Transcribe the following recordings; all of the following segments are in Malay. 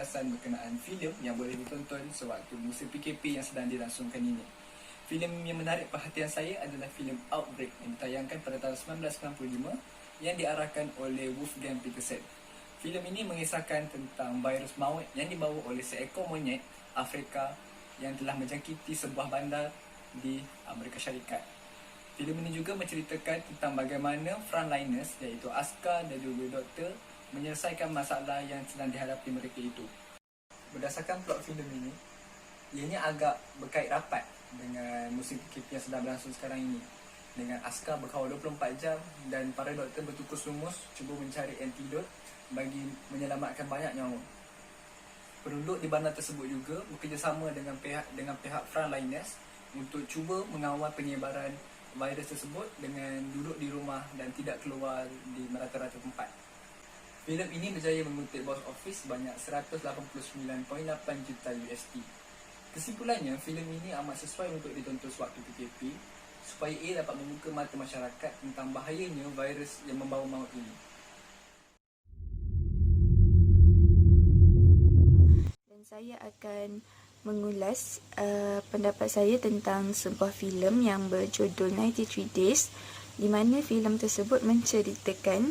penjelasan berkenaan filem yang boleh ditonton sewaktu musim PKP yang sedang dilangsungkan ini. Filem yang menarik perhatian saya adalah filem Outbreak yang ditayangkan pada tahun 1995 yang diarahkan oleh Wolfgang Petersen. Filem ini mengisahkan tentang virus maut yang dibawa oleh seekor monyet Afrika yang telah menjangkiti sebuah bandar di Amerika Syarikat. Filem ini juga menceritakan tentang bagaimana frontliners iaitu askar dan juga doktor menyelesaikan masalah yang sedang dihadapi mereka itu. Berdasarkan plot filem ini, ianya agak berkait rapat dengan musim PKP yang sedang berlangsung sekarang ini. Dengan askar berkawal 24 jam dan para doktor bertukus lumus cuba mencari antidot bagi menyelamatkan banyak nyawa. Penduduk di bandar tersebut juga bekerjasama dengan pihak frontliners untuk cuba mengawal penyebaran virus tersebut dengan duduk di rumah dan tidak keluar di merata-rata tempat. Filem ini berjaya mengutip box office sebanyak 189.8 juta USD. Kesimpulannya, filem ini amat sesuai untuk ditonton sewaktu PKP supaya ia dapat membuka mata masyarakat tentang bahayanya virus yang membawa maut ini. Dan saya akan mengulas pendapat saya tentang sebuah filem yang berjudul 93 Days, di mana filem tersebut menceritakan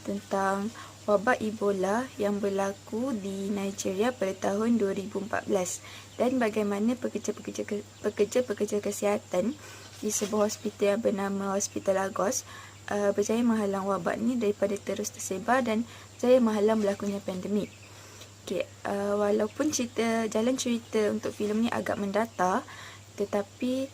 tentang wabak Ebola yang berlaku di Nigeria pada tahun 2014 dan bagaimana pekerja-pekerja kesihatan di sebuah hospital yang bernama Hospital Lagos berjaya menghalang wabak ini daripada terus tersebar dan berjaya menghalang berlakunya pandemik. Walaupun jalan cerita untuk filem ni agak mendata, tetapi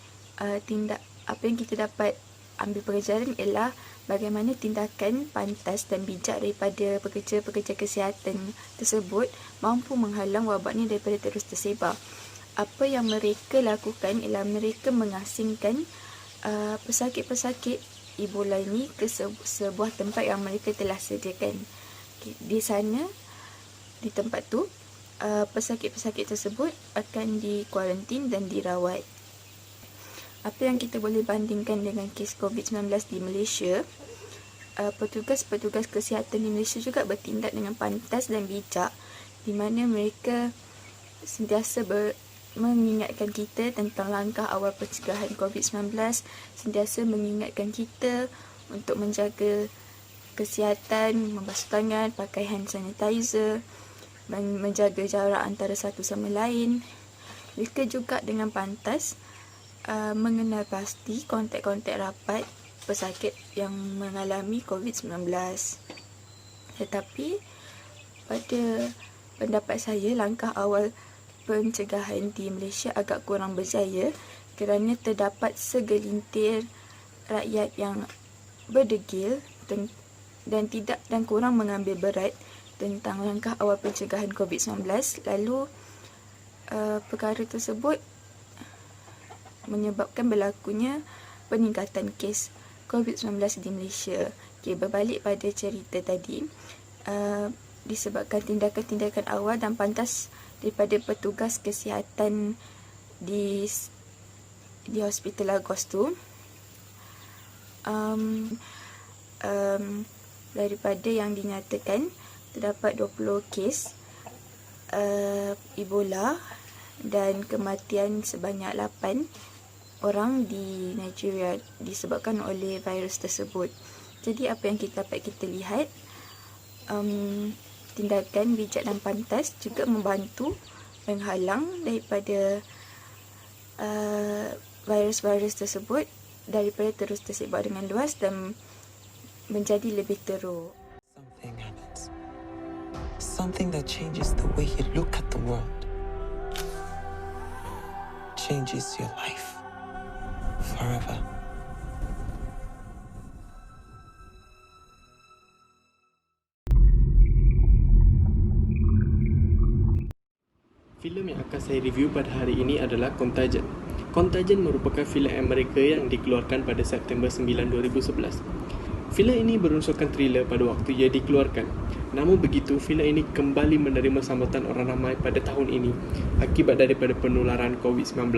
apa yang kita dapat ambil pelajaran ialah bagaimana tindakan pantas dan bijak daripada pekerja-pekerja kesihatan tersebut mampu menghalang wabak ni daripada terus tersebar. Apa yang mereka lakukan ialah mereka mengasingkan pesakit-pesakit Ebola ini ke sebuah tempat yang mereka telah sediakan. Di sana, di tempat tu, pesakit-pesakit tersebut akan dikuarantin dan dirawat. Apa yang kita boleh bandingkan dengan kes COVID-19 di Malaysia, petugas-petugas kesihatan di Malaysia juga bertindak dengan pantas dan bijak, di mana mereka sentiasa mengingatkan kita tentang langkah awal pencegahan COVID-19, sentiasa mengingatkan kita untuk menjaga kesihatan, membasuh tangan, pakai hand sanitizer, menjaga jarak antara satu sama lain. Mereka juga dengan pantas mengenal pasti kontak-kontak rapat pesakit yang mengalami COVID-19. Tetapi pada pendapat saya, langkah awal pencegahan di Malaysia agak kurang berjaya kerana terdapat segelintir rakyat yang berdegil dan kurang mengambil berat tentang langkah awal pencegahan COVID-19. Lalu perkara tersebut menyebabkan berlakunya peningkatan kes COVID-19 di Malaysia. Berbalik pada cerita tadi, disebabkan tindakan-tindakan awal dan pantas daripada petugas kesihatan di Hospital Lagos tu, daripada yang dinyatakan terdapat 20 kes Ebola dan kematian sebanyak 8 orang di Nigeria disebabkan oleh virus tersebut. Jadi apa yang dapat kita lihat, tindakan bijak dan pantas juga membantu menghalang daripada virus-virus tersebut daripada terus tersebar dengan luas dan menjadi lebih teruk. Something happens. Something that changes the way you look at the world. Changes your life forever. Filem yang akan saya review pada hari ini adalah Contagion. Contagion merupakan filem Amerika yang dikeluarkan pada September 9, 2011. Filem ini berunsurkan thriller pada waktu ia dikeluarkan. Namun begitu, filem ini kembali menerima sambutan orang ramai pada tahun ini akibat daripada penularan COVID-19.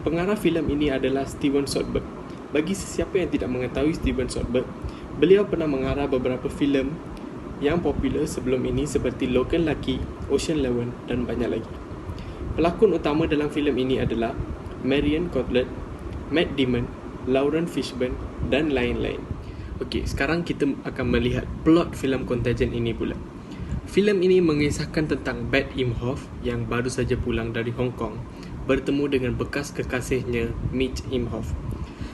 Pengarah filem ini adalah Steven Soderbergh. Bagi sesiapa yang tidak mengetahui Steven Soderbergh, beliau pernah mengarah beberapa filem yang popular sebelum ini seperti Logan Lucky, Ocean 11 dan banyak lagi. Pelakon utama dalam filem ini adalah Marion Cotillard, Matt Damon, Lauren Fishburne dan lain-lain. Okey, sekarang kita akan melihat plot filem Contagion ini pula. Filem ini mengisahkan tentang Beth Imhoff yang baru saja pulang dari Hong Kong bertemu dengan bekas kekasihnya Mitch Imhoff.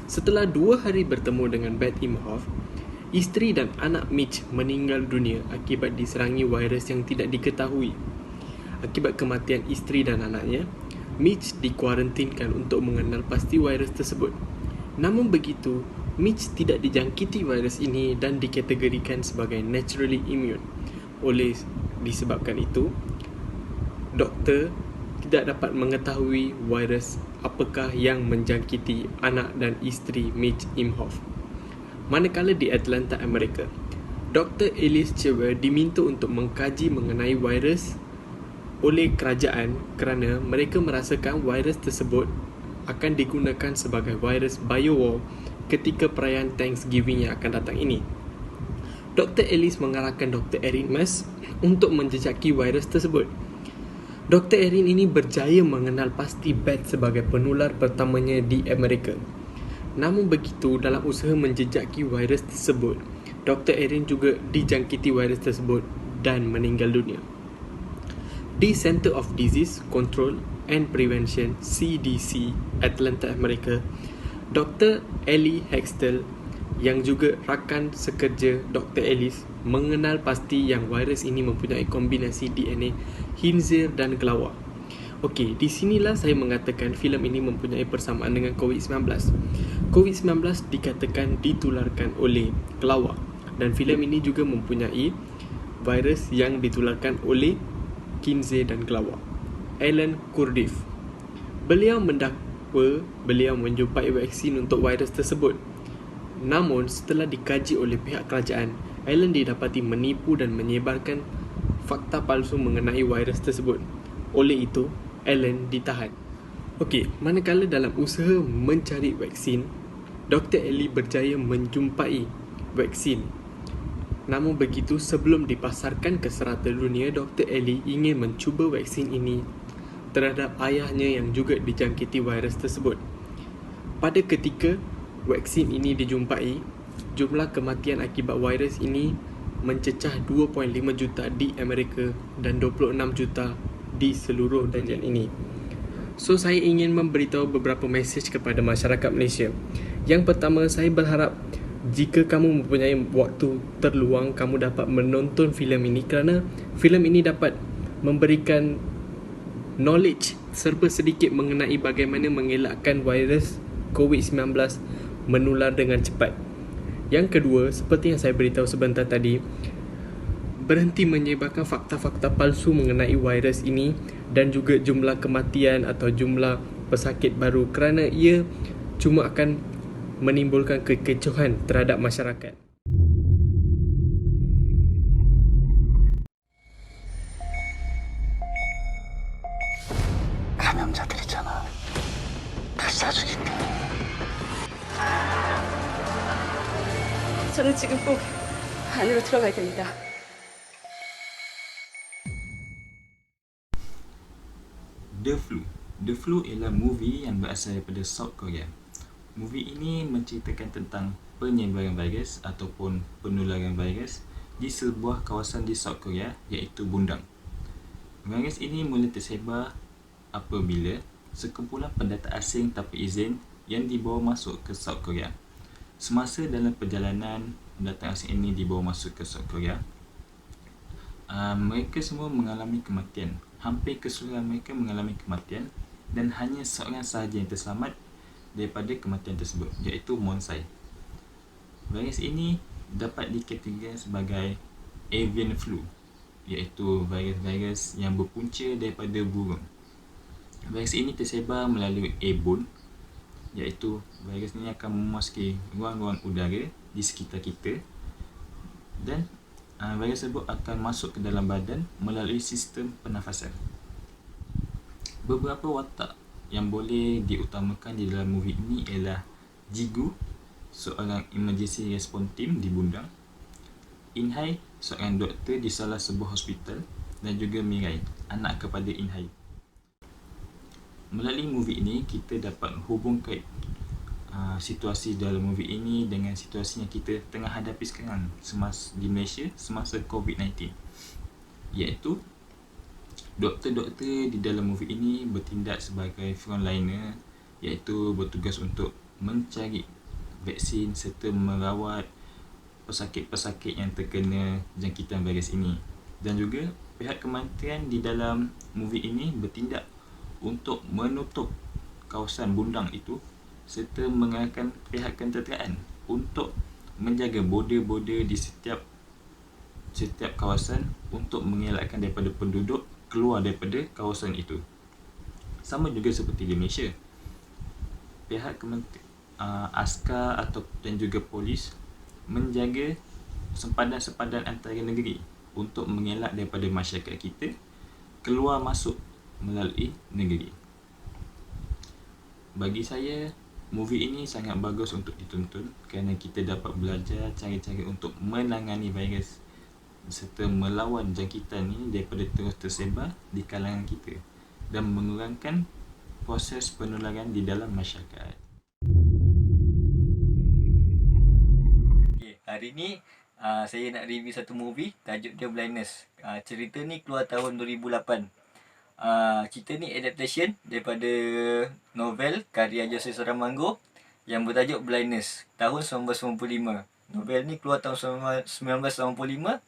Setelah 2 hari bertemu dengan Beth Imhoff, isteri dan anak Mitch meninggal dunia akibat diserangi virus yang tidak diketahui. Akibat kematian isteri dan anaknya, Mitch dikuarantinkan untuk mengenal pasti virus tersebut. Namun begitu, Mitch tidak dijangkiti virus ini dan dikategorikan sebagai naturally immune. Oleh disebabkan itu, doktor tidak dapat mengetahui virus apakah yang menjangkiti anak dan isteri Mitch Imhoff. Manakala di Atlanta, Amerika, Dr. Ellis Chever diminta untuk mengkaji mengenai virus oleh kerajaan kerana mereka merasakan virus tersebut akan digunakan sebagai virus biowar ketika perayaan Thanksgiving yang akan datang ini. Dr. Ellis mengarahkan Dr. Erin Mas untuk menjejaki virus tersebut. Dr. Erin ini berjaya mengenal pasti Beth sebagai penular pertamanya di Amerika. Namun begitu, dalam usaha menjejaki virus tersebut, Dr. Erin juga dijangkiti virus tersebut dan meninggal dunia. Di Center of Disease Control and Prevention CDC Atlanta, Amerika, Dr. Ellie Hextall yang juga rakan sekerja Dr. Ellis mengenal pasti yang virus ini mempunyai kombinasi DNA khinzir dan kelawar. Okey, di sinilah saya mengatakan filem ini mempunyai persamaan dengan COVID-19. COVID-19 dikatakan ditularkan oleh kelawar dan filem ini juga mempunyai virus yang ditularkan oleh khinzir dan kelawar. Alan Kurdiff, beliau mendakwa beliau menjumpai vaksin untuk virus tersebut. Namun setelah dikaji oleh pihak kerajaan, Alan didapati menipu dan menyebarkan fakta palsu mengenai virus tersebut. Oleh itu, Alan ditahan. Okey, manakala dalam usaha mencari vaksin, Dr. Ellie berjaya menjumpai vaksin. Namun begitu, sebelum dipasarkan ke serata dunia, Dr. Ellie ingin mencuba vaksin ini terhadap ayahnya yang juga dijangkiti virus tersebut. Pada ketika vaksin ini dijumpai, jumlah kematian akibat virus ini mencecah 2.5 juta di Amerika dan 26 juta di seluruh dunia ini. So, saya ingin memberitahu beberapa mesej kepada masyarakat Malaysia. Yang pertama, saya berharap jika kamu mempunyai waktu terluang, kamu dapat menonton filem ini kerana filem ini dapat memberikan knowledge serba sedikit mengenai bagaimana mengelakkan virus COVID-19 menular dengan cepat. Yang kedua, seperti yang saya beritahu sebentar tadi, berhenti menyebarkan fakta-fakta palsu mengenai virus ini dan juga jumlah kematian atau jumlah pesakit baru kerana ia cuma akan menimbulkan kekecohan terhadap masyarakat. 감염자들이잖아. 다 쏴죽일게. 저는 지금 꼭 안으로 들어가야 됩니다. The Flu ialah movie yang berasal daripada South Korea. Movie ini menceritakan tentang penyebaran virus ataupun penularan virus di sebuah kawasan di South Korea iaitu Bundang. Virus ini mula tersebar apabila sekumpulan pendata asing tanpa izin yang dibawa masuk ke South Korea. Semasa dalam perjalanan pendatang asing ini dibawa masuk ke South Korea, mereka semua mengalami kematian. Hampir keseluruhan mereka mengalami kematian dan hanya seorang sahaja yang terselamat daripada kematian tersebut, iaitu Monsai. Virus ini dapat dikategorikan sebagai avian flu, iaitu virus-virus yang berpunca daripada burung. Virus ini tersebar melalui airborne, iaitu virus ini akan memasuki ruang-ruang udara di sekitar kita dan virus tersebut akan masuk ke dalam badan melalui sistem pernafasan. Beberapa watak yang boleh diutamakan di dalam movie ini ialah Jigu, seorang emergency response team di Bundang, In Hai, seorang doktor di salah sebuah hospital, dan juga Mirai, anak kepada Inhai. Melalui movie ini, kita dapat hubungkan situasi dalam movie ini dengan situasi yang kita tengah hadapi sekarang di Malaysia semasa COVID-19, iaitu doktor-doktor di dalam movie ini bertindak sebagai frontliner, iaitu bertugas untuk mencari vaksin serta merawat pesakit-pesakit yang terkena jangkitan virus ini. Dan juga pihak kementerian di dalam movie ini bertindak untuk menutup kawasan bundang itu serta mengerahkan pihak kenderaan untuk menjaga border-border di setiap kawasan untuk mengelakkan daripada penduduk keluar daripada kawasan itu. Sama juga seperti di Malaysia, pihak askar dan juga polis menjaga sempadan-sempadan antara negeri untuk mengelak daripada masyarakat kita keluar masuk melalui negeri. Bagi saya, movie ini sangat bagus untuk ditonton kerana kita dapat belajar cara-cara untuk menangani virus serta melawan jangkitan ini daripada terus tersebar di kalangan kita dan mengurangkan proses penularan di dalam masyarakat. Okay, hari ni saya nak review satu movie, tajuk dia Blindness. Cerita ni keluar tahun 2008. Cerita ni adaptation daripada novel karya Jose Saramago yang bertajuk Blindness tahun 1995. Novel ni keluar tahun 1985.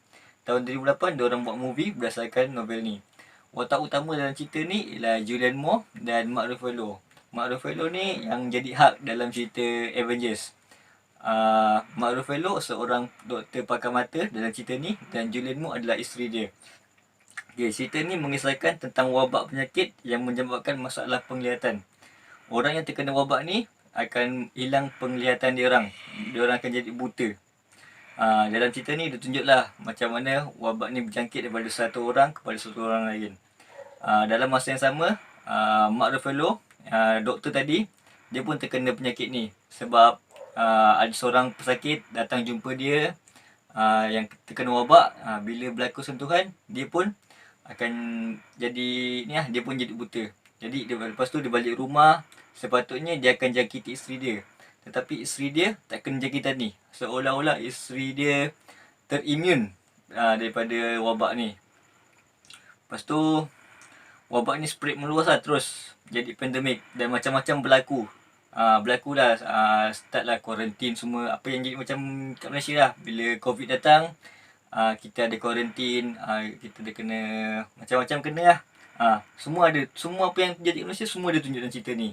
Tahun 2008 diorang buat movie berdasarkan novel ni. Watak utama dalam cerita ni ialah Julianne Moore dan Mark Ruffalo. Mark Ruffalo ni yang jadi Hulk dalam cerita Avengers. Mark Ruffalo seorang doktor pakar mata dalam cerita ni dan Julianne Moore adalah isteri dia. Okay, cerita ni mengisahkan tentang wabak penyakit yang menyebabkan masalah penglihatan. Orang yang terkena wabak ni akan hilang penglihatan diorang. Diorang akan jadi buta. Dalam cerita ni ditunjuklah macam mana wabak ni berjangkit daripada satu orang kepada satu orang lain. Dalam masa yang sama, Mark Ruffalo, doktor tadi, dia pun terkena penyakit ni. Sebab ada seorang pesakit datang jumpa dia yang terkena wabak. Bila berlaku sentuhan, dia pun akan jadi dia pun jadi buta. Jadi lepas tu dia balik rumah, sepatutnya dia akan jangkiti isteri dia. Tetapi isteri dia tak kena jangkitan ni. Seolah-olah isteri dia terimun daripada wabak ni. Lepas tu wabak ni spread meluas lah terus. Jadi pandemik dan macam-macam berlaku. Berlakulah start lah kuarantin semua. Apa yang jadi macam kat Malaysia lah. Bila COVID datang, kita ada kuarantin, kita ada kena macam-macam kena lah. Semua ada, semua apa yang terjadi kat Malaysia semua ada tunjuk dalam cerita ni.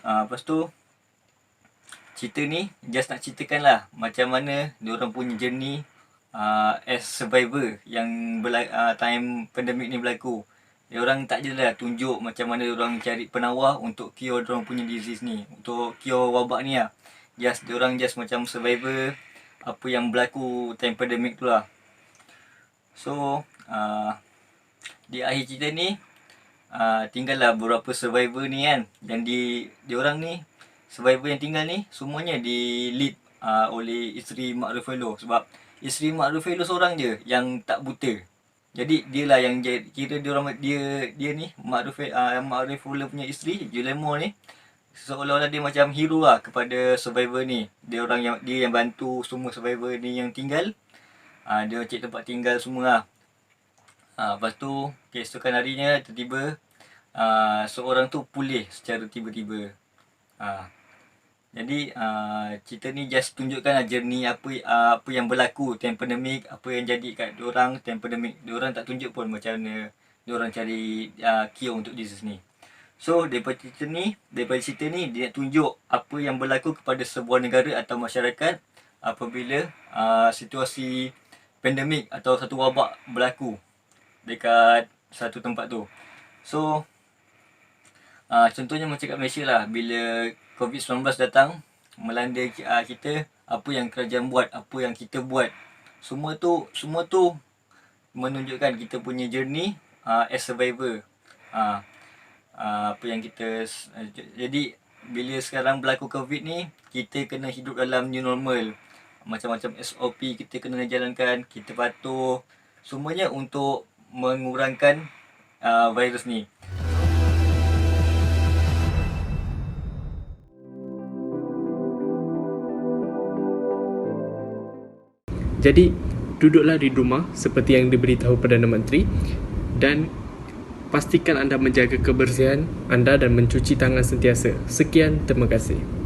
Lepas tu cerita ni just nak ceritakan lah macam mana diorang punya journey as survivor yang time pandemik ni berlaku. Diorang tak je lah tunjuk macam mana diorang cari penawar untuk cure diorang punya disease ni, untuk cure wabak ni lah. Diorang just macam survivor apa yang berlaku time pandemik tu lah. So di akhir cerita ni tinggallah beberapa survivor ni kan. Dan diorang ni, survivor yang tinggal ni semuanya di lead oleh isteri Mark Ruffalo. Sebab isteri Mark Ruffalo seorang je yang tak buta. Jadi dia lah yang kira dia ni Mark Ruffalo punya isteri Julianne Moore ni seolah-olah dia macam hero lah kepada survivor ni. Dia yang bantu semua survivor ni yang tinggal. Dia cek tempat tinggal semua lah. Lepas tu keesokan harinya tiba-tiba seorang tu pulih secara tiba-tiba. Jadi cerita ni just tunjukkan journey apa yang berlaku time pandemik, apa yang jadi kat diorang time pandemik. Diorang tak tunjuk pun macam mana diorang cari cure untuk disease ni. So daripada cerita ni dia nak tunjuk apa yang berlaku kepada sebuah negara atau masyarakat apabila situasi pandemik atau satu wabak berlaku dekat satu tempat tu. So contohnya macam kat Malaysia lah, bila COVID-19 datang melanda kita, apa yang kerajaan buat, apa yang kita buat, semua tu menunjukkan kita punya journey as survivor. Apa yang kita jadi bila sekarang berlaku COVID ni, kita kena hidup dalam new normal. Macam-macam SOP kita kena jalankan, kita patuh Semuanya untuk mengurangkan virus ni. Jadi, duduklah di rumah seperti yang diberitahu Perdana Menteri dan pastikan anda menjaga kebersihan anda dan mencuci tangan sentiasa. Sekian, terima kasih.